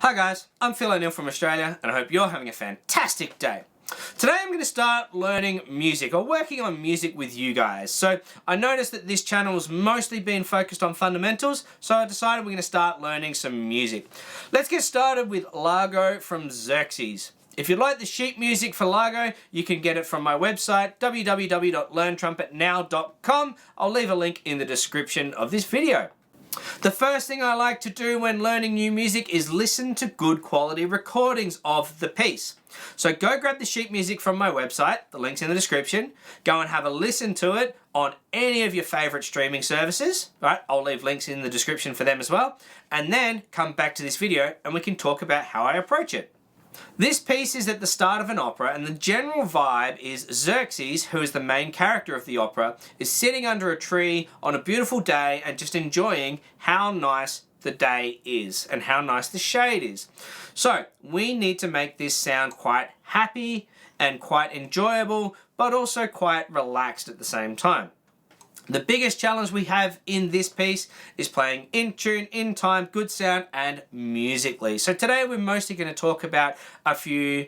Hi guys, I'm Phill from Australia and I hope you're having a fantastic day. Today I'm going to start learning music or working on music with you guys. So I noticed that this channel has mostly been focused on fundamentals, so I decided we're going to start learning some music. Let's get started with Largo from Xerxes. If you'd like the sheet music for Largo, you can get it from my website www.learntrumpetnow.com. I'll leave a link in the description of this video. The first thing I like to do when learning new music is listen to good quality recordings of the piece. So go grab the sheet music from my website, the link's in the description, go and have a listen to it on any of your favourite streaming services, right? I'll leave links in the description for them as well, and then come back to this video and we can talk about how I approach it. This piece is at the start of an opera, and the general vibe is Xerxes, who is the main character of the opera, is sitting under a tree on a beautiful day and just enjoying how nice the day is and how nice the shade is. So we need to make this sound quite happy and quite enjoyable, but also quite relaxed at the same time. The biggest challenge we have in this piece is playing in tune, in time, good sound, and musically. So today we're mostly going to talk about a few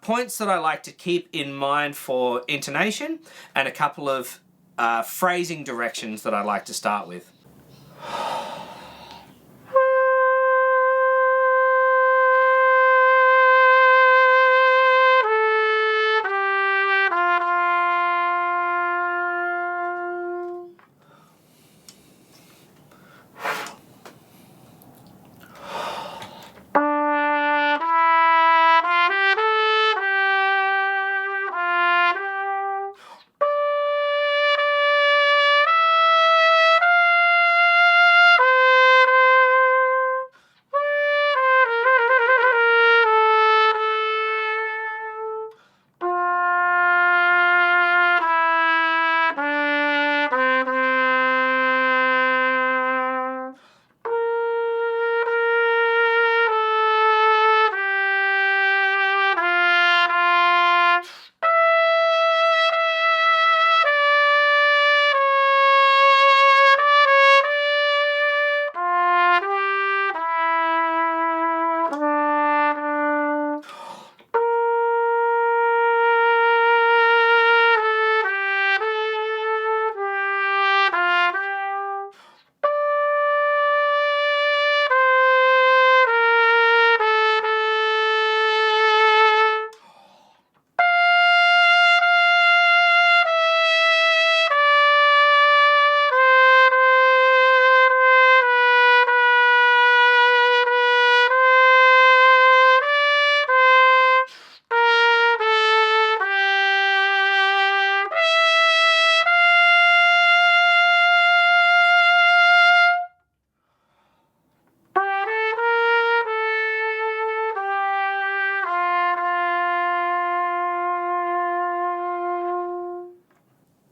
points that I like to keep in mind for intonation and a couple of phrasing directions that I like to start with.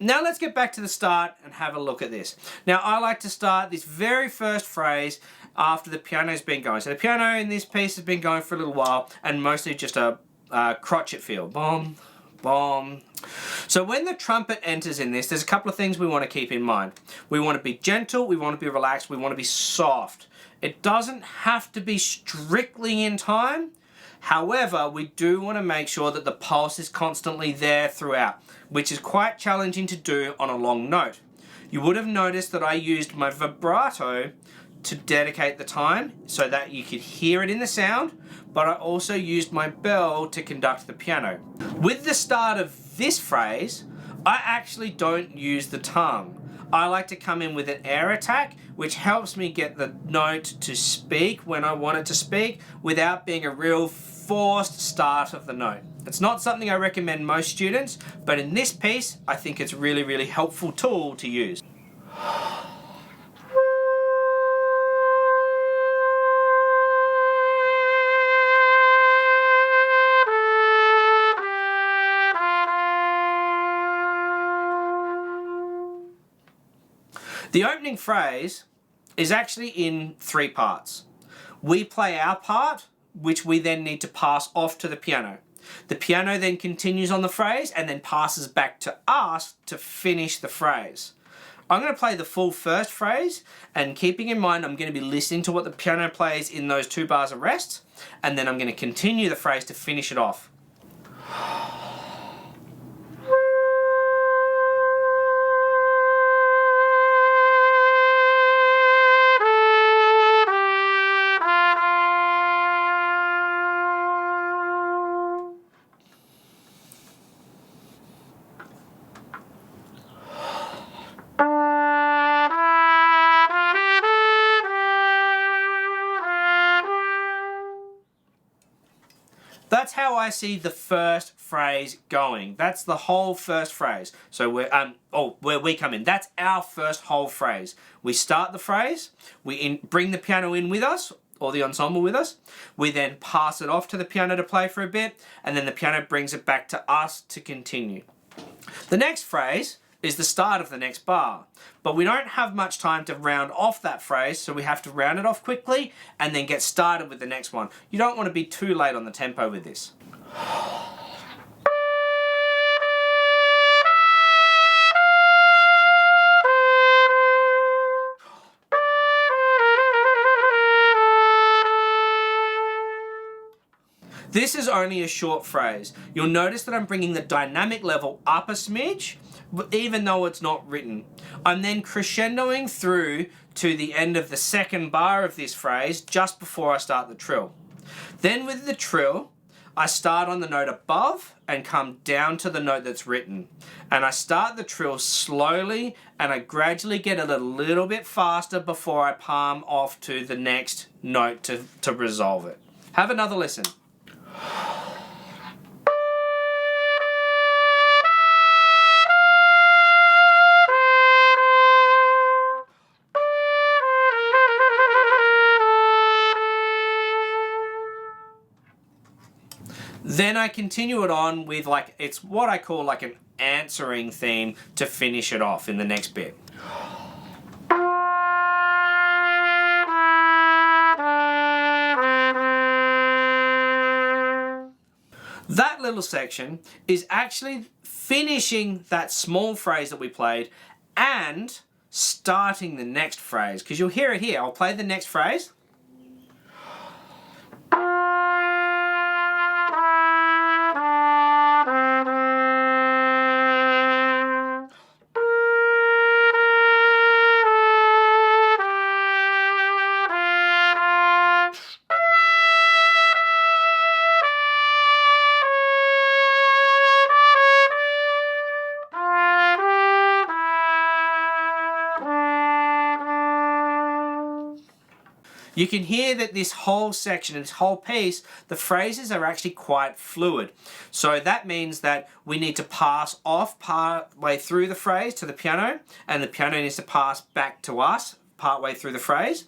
Now let's get back to the start and have a look at this. Now I like to start this very first phrase after the piano's been going. So the piano in this piece has been going for a little while and mostly just a crotchet feel. Boom, boom. So when the trumpet enters in this, there's a couple of things we want to keep in mind. We want to be gentle, we want to be relaxed, we want to be soft. It doesn't have to be strictly in time. However, we do want to make sure that the pulse is constantly there throughout, which is quite challenging to do on a long note. You would have noticed that I used my vibrato to dedicate the time so that you could hear it in the sound, but I also used my bell to conduct the piano. With the start of this phrase, I actually don't use the tongue. I like to come in with an air attack, which helps me get the note to speak when I want it to speak without being a real forced start of the note. It's not something I recommend most students, but in this piece, I think it's a really, really helpful tool to use. The opening phrase is actually in three parts. We play our part, which we then need to pass off to the piano. The piano then continues on the phrase and then passes back to us to finish the phrase. I'm going to play the full first phrase, and keeping in mind I'm going to be listening to what the piano plays in those 2 bars of rest, and then I'm going to continue the phrase to finish it off. That's how I see the first phrase going. That's the whole first phrase. So where we come in. That's our first whole phrase. We start the phrase, we bring the piano in with us, or the ensemble with us. We then pass it off to the piano to play for a bit, and then the piano brings it back to us to continue. The next phrase is the start of the next bar. But we don't have much time to round off that phrase, so we have to round it off quickly and then get started with the next one. You don't want to be too late on the tempo with this. This is only a short phrase. You'll notice that I'm bringing the dynamic level up a smidge, even though it's not written. I'm then crescendoing through to the end of the second bar of this phrase just before I start the trill. Then with the trill, I start on the note above and come down to the note that's written. And I start the trill slowly and I gradually get it a little bit faster before I palm off to the next note to resolve it. Have another listen. Then I continue it on with it's what I call like an answering theme to finish it off in the next bit. That little section is actually finishing that small phrase that we played and starting the next phrase, because you'll hear it here. I'll play the next phrase. You can hear that this whole section, this whole piece, the phrases are actually quite fluid. So that means that we need to pass off part way through the phrase to the piano, and the piano needs to pass back to us part way through the phrase.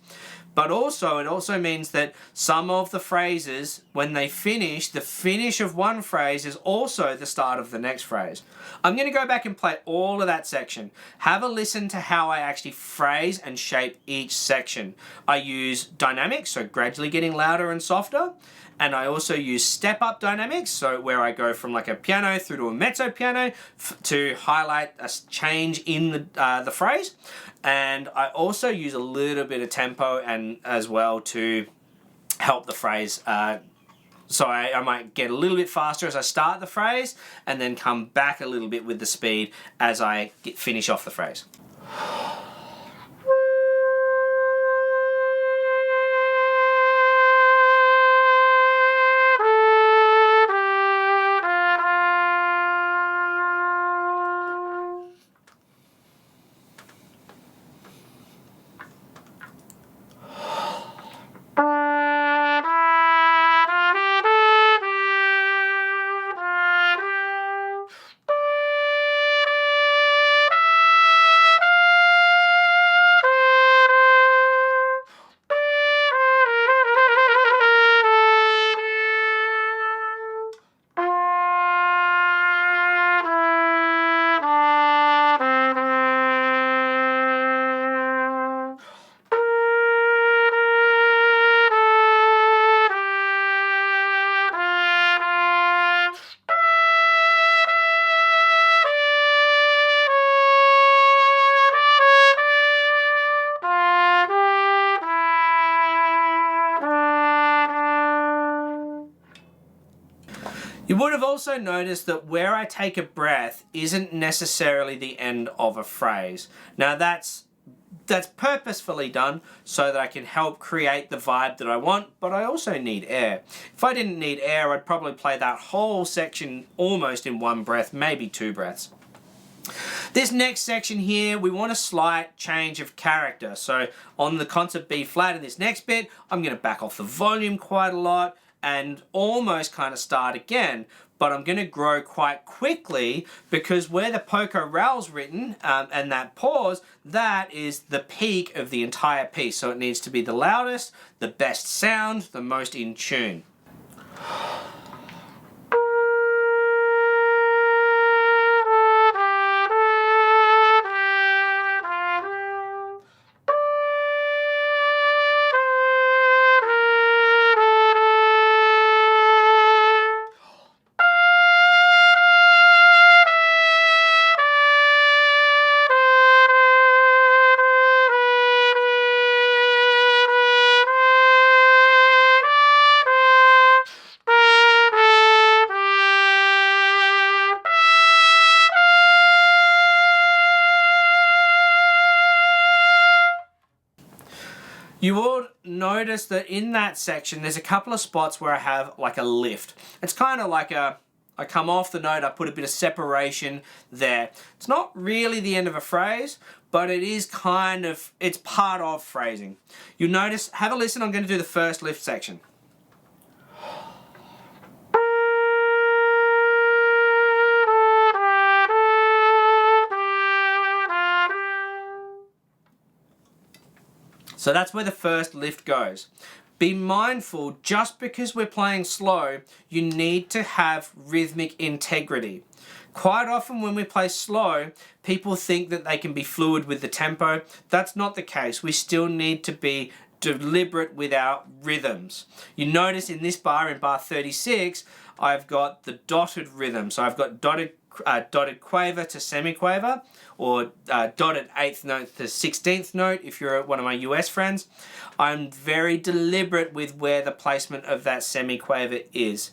But also, it also means that some of the phrases, when they finish, the finish of one phrase is also the start of the next phrase. I'm going to go back and play all of that section. Have a listen to how I actually phrase and shape each section. I use dynamics, so gradually getting louder and softer. And I also use step-up dynamics, so where I go from like a piano through to a mezzo piano to highlight a change in the phrase. And I also use a little bit of tempo and as well to help the phrase. So I might get a little bit faster as I start the phrase and then come back a little bit with the speed as I finish off the phrase. You would have also noticed that where I take a breath isn't necessarily the end of a phrase. Now that's purposefully done so that I can help create the vibe that I want, but I also need air. If I didn't need air, I'd probably play that whole section almost in one breath, maybe two breaths. This next section here, we want a slight change of character. So on the concert B flat in this next bit, I'm going to back off the volume quite a lot and almost kind of start again. But I'm going to grow quite quickly because where the poco ral's written and that pause, that is the peak of the entire piece. So it needs to be the loudest, the best sound, the most in tune. You will notice that in that section, there's a couple of spots where I have like a lift. It's kind of like I come off the note, I put a bit of separation there. It's not really the end of a phrase, but it is it's part of phrasing. You'll notice, have a listen, I'm going to do the first lift section. So that's where the first lift goes. Be mindful, just because we're playing slow, you need to have rhythmic integrity. Quite often when we play slow, people think that they can be fluid with the tempo. That's not the case. We still need to be deliberate with our rhythms. You notice in this bar, in bar 36, I've got the dotted rhythm. So I've got dotted quaver to semiquaver, or dotted 8th note to 16th note if you're one of my US friends. I'm very deliberate with where the placement of that semiquaver is.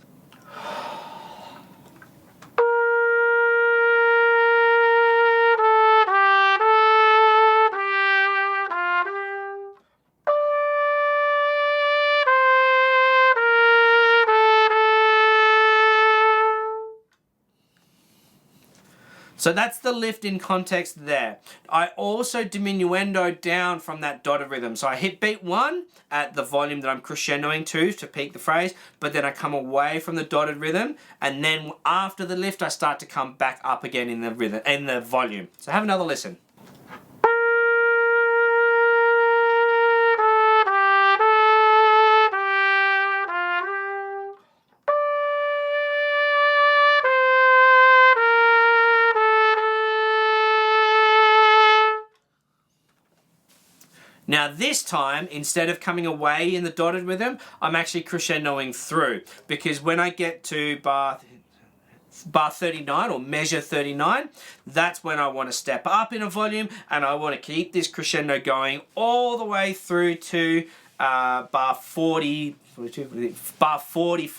So that's the lift in context there. I also diminuendo down from that dotted rhythm. So I hit beat 1 at the volume that I'm crescendoing to peak the phrase, but then I come away from the dotted rhythm, and then after the lift I start to come back up again in the rhythm, in the volume. So have another listen. Now this time, instead of coming away in the dotted rhythm, I'm actually crescendoing through, because when I get to bar 39 or measure 39, that's when I want to step up in a volume and I want to keep this crescendo going all the way through to bar 44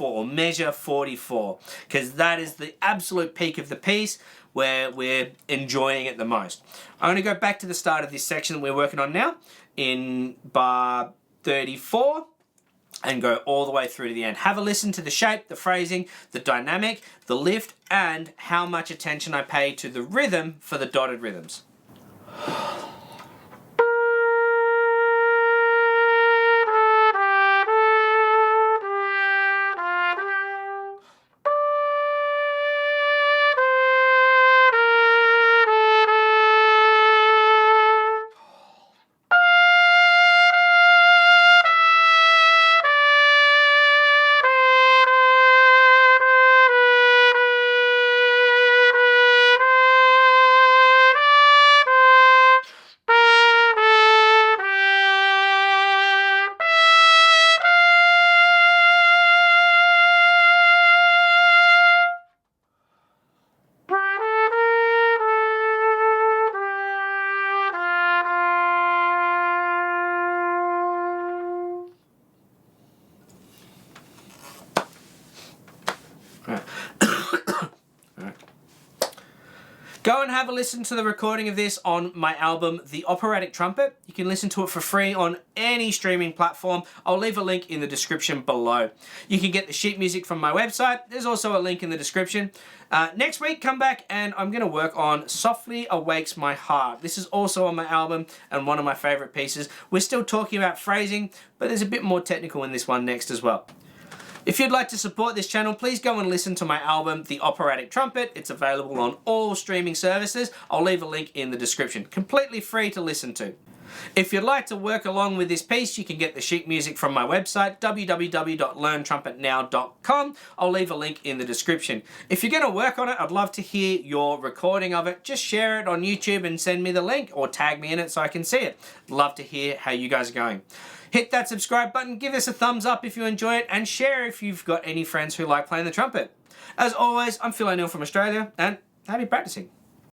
or measure 44, because that is the absolute peak of the piece where we're enjoying it the most. I'm going to go back to the start of this section that we're working on now in bar 34 and go all the way through to the end. Have a listen to the shape, the phrasing, the dynamic, the lift, and how much attention I pay to the rhythm for the dotted rhythms. Go and have a listen to the recording of this on my album, The Operatic Trumpet. You can listen to it for free on any streaming platform. I'll leave a link in the description below. You can get the sheet music from my website. There's also a link in the description. Next week, come back and I'm going to work on Softly Awakes My Heart. This is also on my album and one of my favorite pieces. We're still talking about phrasing, but there's a bit more technical in this one next as well. If you'd like to support this channel, please go and listen to my album, The Operatic Trumpet. It's available on all streaming services. I'll leave a link in the description. Completely free to listen to. If you'd like to work along with this piece, you can get the sheet music from my website, www.learntrumpetnow.com. I'll leave a link in the description. If you're going to work on it, I'd love to hear your recording of it. Just share it on YouTube and send me the link, or tag me in it so I can see it. Love to hear how you guys are going. Hit that subscribe button, give us a thumbs up if you enjoy it, and share if you've got any friends who like playing the trumpet. As always, I'm Phill from Australia, and happy practicing.